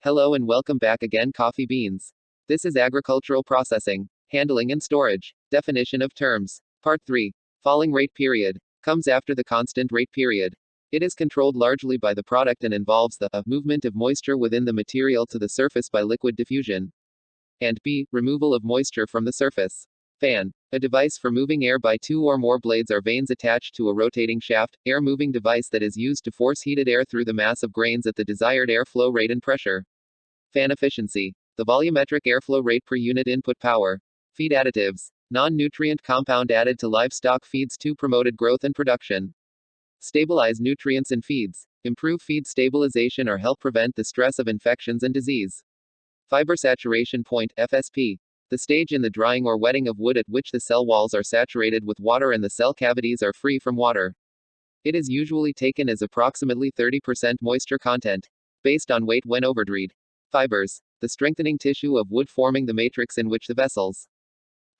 Hello and welcome back again, coffee beans. This is agricultural processing, handling and storage. Definition of terms. Part 3. Falling rate period. Comes after the constant rate period. It is controlled largely by the product and involves the movement of moisture within the material to the surface by liquid diffusion. And b. Removal of moisture from the surface. Fan. A device for moving air by two or more blades or vanes attached to a rotating shaft, air-moving device that is used to force heated air through the mass of grains at the desired airflow rate and pressure. Fan efficiency. The volumetric airflow rate per unit input power. Feed additives. Non-nutrient compound added to livestock feeds to promoted growth and production. Stabilize nutrients in feeds. Improve feed stabilization or help prevent the stress of infections and disease. Fiber saturation point, FSP. The stage in the drying or wetting of wood at which the cell walls are saturated with water and the cell cavities are free from water. It is usually taken as approximately 30% moisture content, based on weight when overdried. Fibers. The strengthening tissue of wood forming the matrix in which the vessels.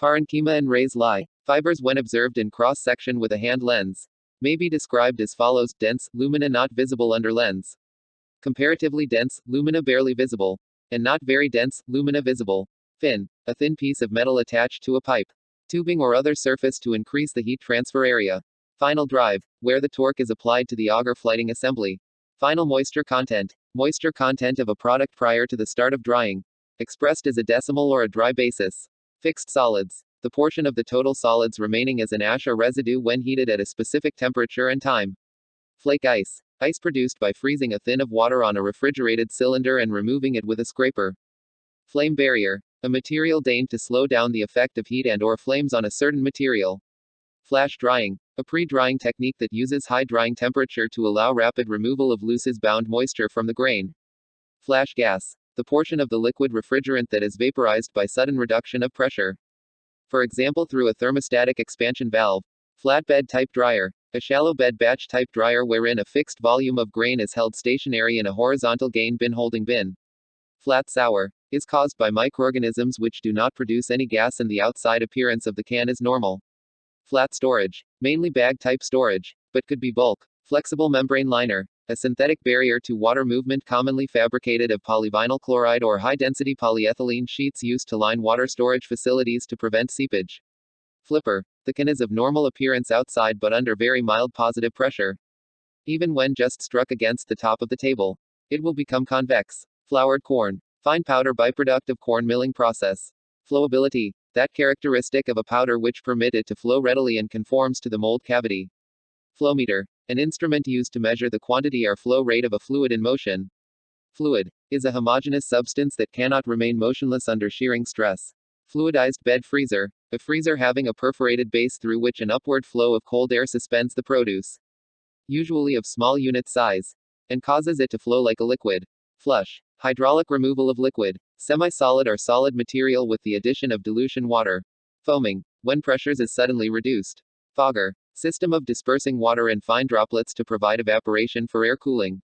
Parenchyma and rays lie. Fibers when observed in cross-section with a hand lens. May be described as follows: dense, lumina not visible under lens. Comparatively dense, lumina barely visible. And not very dense, lumina visible. Fin. A thin piece of metal attached to a pipe, tubing or other surface to increase the heat transfer area. Final drive, where the torque is applied to the auger flighting assembly. Final moisture content. Moisture content of a product prior to the start of drying, expressed as a decimal or a dry basis. Fixed solids. The portion of the total solids remaining as an ash or residue when heated at a specific temperature and time. Flake ice. Ice produced by freezing a thin of water on a refrigerated cylinder and removing it with a scraper. Flame barrier. A material deigned to slow down the effect of heat and/or flames on a certain material. Flash drying. A pre-drying technique that uses high drying temperature to allow rapid removal of loose-bound moisture from the grain. Flash gas. The portion of the liquid refrigerant that is vaporized by sudden reduction of pressure. For example, through a thermostatic expansion valve. Flatbed type dryer. A shallow bed batch type dryer wherein a fixed volume of grain is held stationary in a horizontal gain bin holding bin. Flat sour. Is caused by microorganisms which do not produce any gas and the outside appearance of the can is normal. Flat storage. Mainly bag type storage, but could be bulk. Flexible membrane liner. A synthetic barrier to water movement commonly fabricated of polyvinyl chloride or high-density polyethylene sheets used to line water storage facilities to prevent seepage. Flipper. The can is of normal appearance outside but under very mild positive pressure. Even when just struck against the top of the table, it will become convex. Floured corn. Fine powder byproduct of corn milling process. Flowability. That characteristic of a powder which permit it to flow readily and conforms to the mold cavity. Flowmeter. An instrument used to measure the quantity or flow rate of a fluid in motion. Fluid. Is a homogeneous substance that cannot remain motionless under shearing stress. Fluidized bed freezer. A freezer having a perforated base through which an upward flow of cold air suspends the produce. Usually of small unit size. And causes it to flow like a liquid. Flush. Hydraulic removal of liquid, semi-solid or solid material with the addition of dilution water. Foaming. When pressures is suddenly reduced. Fogger. System of dispersing water in fine droplets to provide evaporation for air cooling.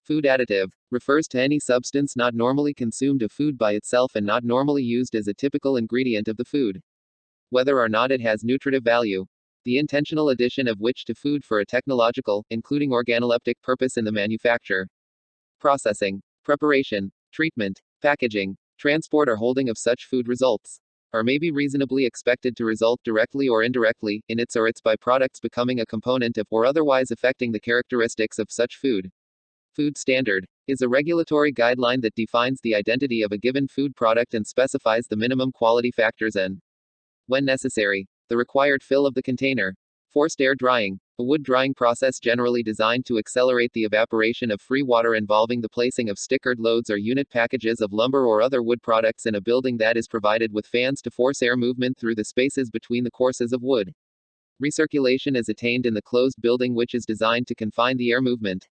Food additive. Refers to any substance not normally consumed of food by itself and not normally used as a typical ingredient of the food. Whether or not it has nutritive value. The intentional addition of which to food for a technological, including organoleptic purpose in the manufacture. Processing. Preparation, treatment, packaging, transport or holding of such food results, or may be reasonably expected to result directly or indirectly, in its or its byproducts becoming a component of or otherwise affecting the characteristics of such food. Food standard is a regulatory guideline that defines the identity of a given food product and specifies the minimum quality factors and, when necessary, the required fill of the container. Forced air drying. A wood drying process generally designed to accelerate the evaporation of free water involving the placing of stickered loads or unit packages of lumber or other wood products in a building that is provided with fans to force air movement through the spaces between the courses of wood. Recirculation is attained in the closed building which is designed to confine the air movement.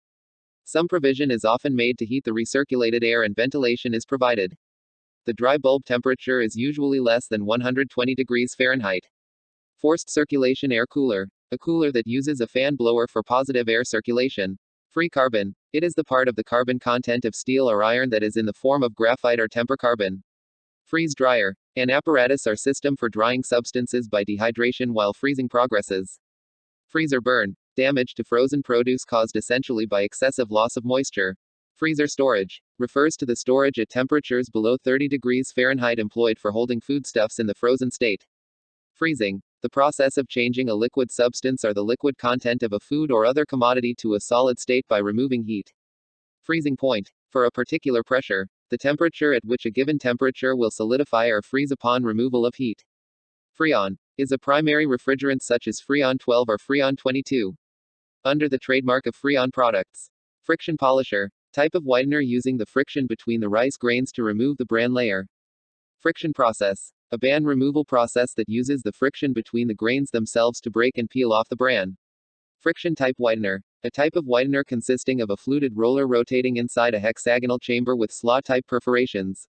Some provision is often made to heat the recirculated air and ventilation is provided. The dry bulb temperature is usually less than 120 degrees Fahrenheit. Forced circulation air cooler. A cooler that uses a fan blower for positive air circulation. Free carbon. It is the part of the carbon content of steel or iron that is in the form of graphite or temper carbon. Freeze dryer. An apparatus or system for drying substances by dehydration while freezing progresses. Freezer burn. Damage to frozen produce caused essentially by excessive loss of moisture. Freezer storage refers to the storage at temperatures below 30 degrees Fahrenheit employed for holding foodstuffs in the frozen state. Freezing, the process of changing a liquid substance or the liquid content of a food or other commodity to a solid state by removing heat. Freezing point, for a particular pressure, the temperature at which a given temperature will solidify or freeze upon removal of heat. Freon is a primary refrigerant such as Freon 12 or Freon 22. Under the trademark of Freon products. Friction polisher, type of whitener using the friction between the rice grains to remove the bran layer. Friction process, a bran removal process that uses the friction between the grains themselves to break and peel off the bran. Friction type whitener, a type of whitener consisting of a fluted roller rotating inside a hexagonal chamber with slot-type perforations.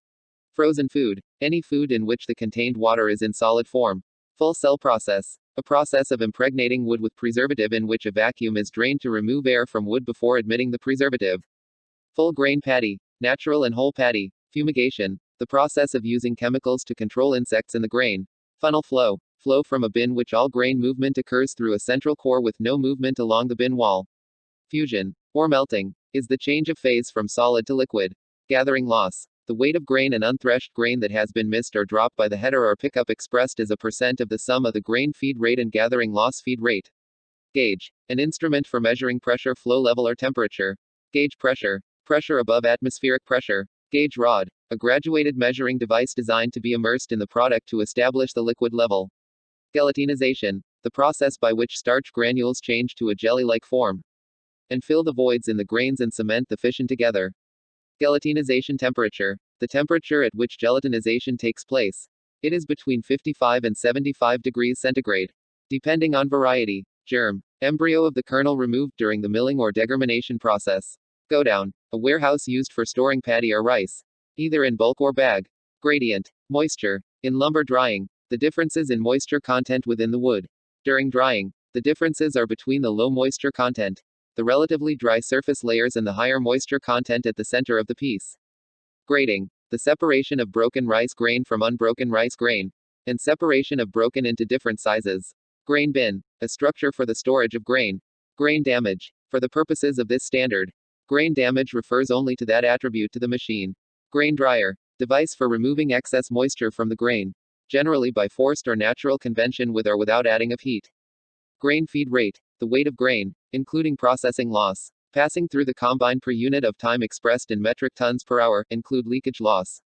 Frozen food, any food in which the contained water is in solid form. Full cell process, a process of impregnating wood with preservative in which a vacuum is drained to remove air from wood before admitting the preservative. Full grain patty, natural and whole patty. Fumigation, the process of using chemicals to control insects in the grain. Funnel flow, flow from a bin which all grain movement occurs through a central core with no movement along the bin wall. Fusion, or melting, is the change of phase from solid to liquid. Gathering loss, the weight of grain and unthreshed grain that has been missed or dropped by the header or pickup expressed as a percent of the sum of the grain feed rate and gathering loss feed rate. Gauge, an instrument for measuring pressure, flow level or temperature. Gauge pressure, pressure above atmospheric pressure. Gauge rod, a graduated measuring device designed to be immersed in the product to establish the liquid level. Gelatinization, the process by which starch granules change to a jelly-like form and fill the voids in the grains and cement the fission together. Gelatinization temperature, the temperature at which gelatinization takes place. It is between 55 and 75 degrees centigrade, depending on variety. Germ, embryo of the kernel removed during the milling or degermination process. Go down, a warehouse used for storing paddy or rice, either in bulk or bag. Gradient, moisture, in lumber drying, the differences in moisture content within the wood. During drying, the differences are between the low moisture content, the relatively dry surface layers and the higher moisture content at the center of the piece. Grading, the separation of broken rice grain from unbroken rice grain, and separation of broken into different sizes. Grain bin, a structure for the storage of grain. Grain damage, for the purposes of this standard, grain damage refers only to that attribute to the machine. Grain dryer, device for removing excess moisture from the grain, generally by forced or natural convention with or without adding of heat. Grain feed rate, the weight of grain, including processing loss, passing through the combine per unit of time expressed in metric tons per hour, include leakage loss.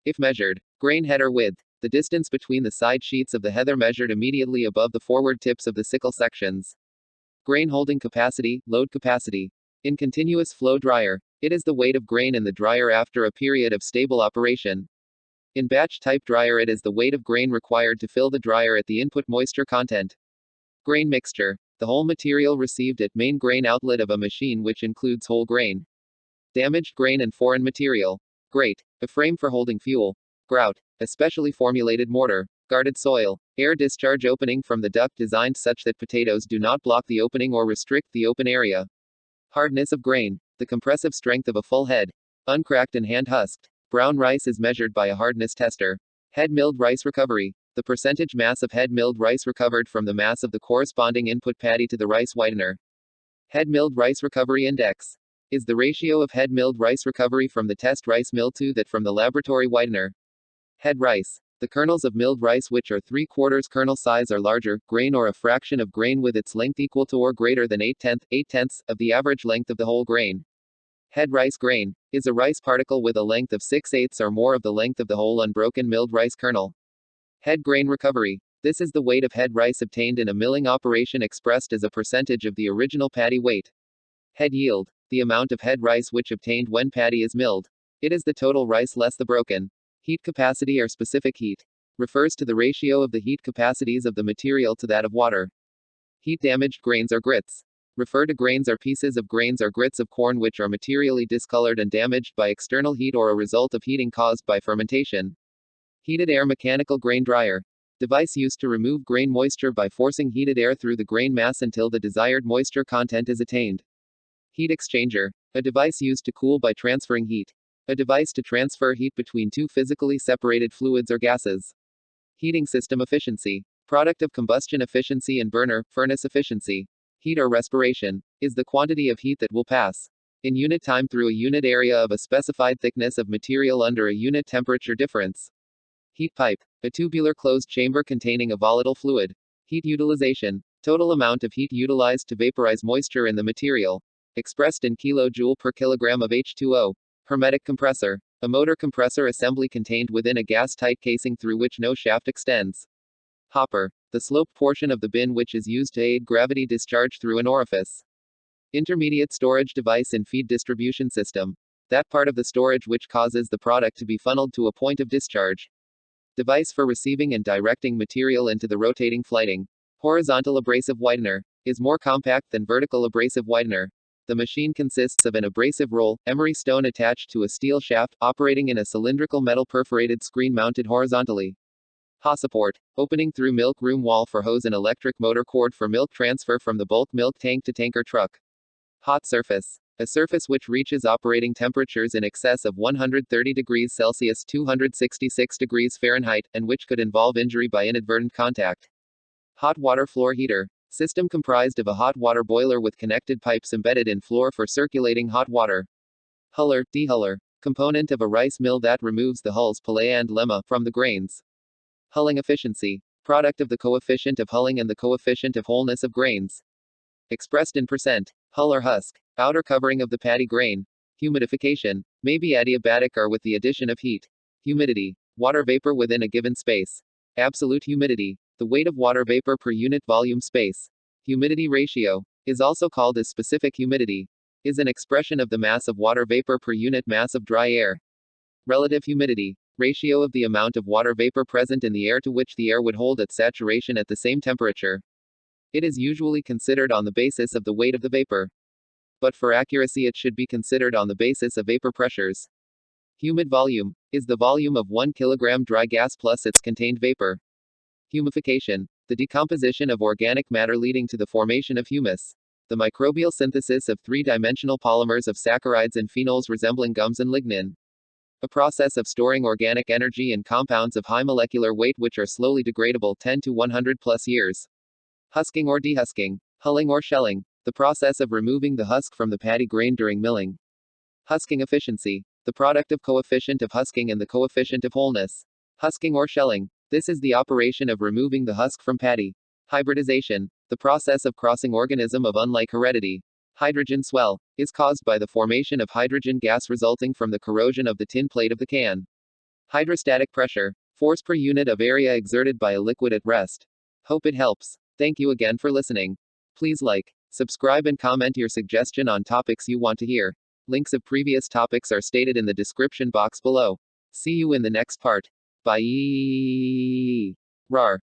If measured, grain header width, the distance between the side sheets of the heather measured immediately above the forward tips of the sickle sections. Grain holding capacity, load capacity. In continuous flow dryer, it is the weight of grain in the dryer after a period of stable operation. In batch type dryer, it is the weight of grain required to fill the dryer at the input moisture content. Grain mixture, the whole material received at main grain outlet of a machine which includes whole grain, damaged grain and foreign material. Grate, a frame for holding fuel. Grout, a specially formulated mortar. Guarded soil, air discharge opening from the duct designed such that potatoes do not block the opening or restrict the open area. Hardness of grain, the compressive strength of a full head. Uncracked and hand-husked. Brown rice is measured by a hardness tester. Head milled rice recovery, the percentage mass of head milled rice recovered from the mass of the corresponding input paddy to the rice whitener. Head milled rice recovery index is the ratio of head milled rice recovery from the test rice mill to that from the laboratory whitener. Head rice, the kernels of milled rice which are 3/4 kernel size or larger, grain or a fraction of grain with its length equal to or greater than 8/10 of the average length of the whole grain. Head rice grain is a rice particle with a length of 6/8 or more of the length of the whole unbroken milled rice kernel. Head grain recovery, this is the weight of head rice obtained in a milling operation expressed as a percentage of the original paddy weight. Head yield, the amount of head rice which obtained when paddy is milled. It is the total rice less the broken. Heat capacity or specific heat refers to the ratio of the heat capacities of the material to that of water. Heat damaged grains or grits refer to grains or pieces of grains or grits of corn which are materially discolored and damaged by external heat or a result of heating caused by fermentation. Heated air mechanical grain dryer, device used to remove grain moisture by forcing heated air through the grain mass until the desired moisture content is attained. Heat exchanger, a device used to cool by transferring heat. A device to transfer heat between two physically separated fluids or gases. Heating system efficiency, product of combustion efficiency and burner, furnace efficiency. Heat or respiration is the quantity of heat that will pass in unit time through a unit area of a specified thickness of material under a unit temperature difference. Heat pipe, a tubular closed chamber containing a volatile fluid. Heat utilization, total amount of heat utilized to vaporize moisture in the material, expressed in kilojoule per kilogram of H2O. Hermetic compressor, a motor compressor assembly contained within a gas-tight casing through which no shaft extends. Hopper, the sloped portion of the bin which is used to aid gravity discharge through an orifice. Intermediate storage device in feed distribution system, that part of the storage which causes the product to be funneled to a point of discharge. Device for receiving and directing material into the rotating flighting. Horizontal abrasive Whitener, is more compact than vertical abrasive Whitener. The machine consists of an abrasive roll, emery stone attached to a steel shaft, operating in a cylindrical metal perforated screen mounted horizontally. Support, opening through milk room wall for hose and electric motor cord for milk transfer from the bulk milk tank to tanker truck. Hot surface, a surface which reaches operating temperatures in excess of 130 degrees Celsius 266 degrees Fahrenheit, and which could involve injury by inadvertent contact. Hot water floor heater, system comprised of a hot water boiler with connected pipes embedded in floor for circulating hot water. Huller, dehuller, component of a rice mill that removes the hulls pellet and lemma from the grains. Hulling efficiency, product of the coefficient of hulling and the coefficient of wholeness of grains. Expressed in percent, hull or husk, outer covering of the paddy grain. Humidification, may be adiabatic or with the addition of heat. Humidity, water vapor within a given space. Absolute humidity, the weight of water vapor per unit volume space. Humidity ratio, is also called as specific humidity, is an expression of the mass of water vapor per unit mass of dry air. Relative humidity, ratio of the amount of water vapor present in the air to which the air would hold at saturation at the same temperature. It is usually considered on the basis of the weight of the vapor. But for accuracy it should be considered on the basis of vapor pressures. Humid volume, is the volume of 1 kilogram dry gas plus its contained vapor. Humification, the decomposition of organic matter leading to the formation of humus. The microbial synthesis of three-dimensional polymers of saccharides and phenols resembling gums and lignin. A process of storing organic energy in compounds of high molecular weight which are slowly degradable 10 to 100 plus years. Husking or dehusking, hulling or shelling, the process of removing the husk from the paddy grain during milling. Husking efficiency, the product of coefficient of husking and the coefficient of wholeness. Husking or shelling, this is the operation of removing the husk from paddy. Hybridization, the process of crossing organism of unlike heredity. Hydrogen swell, is caused by the formation of hydrogen gas resulting from the corrosion of the tin plate of the can. Hydrostatic pressure, force per unit of area exerted by a liquid at rest. Hope it helps. Thank you again for listening. Please like, subscribe and comment your suggestion on topics you want to hear. Links of previous topics are stated in the description box below. See you in the next part. Bye. Rar.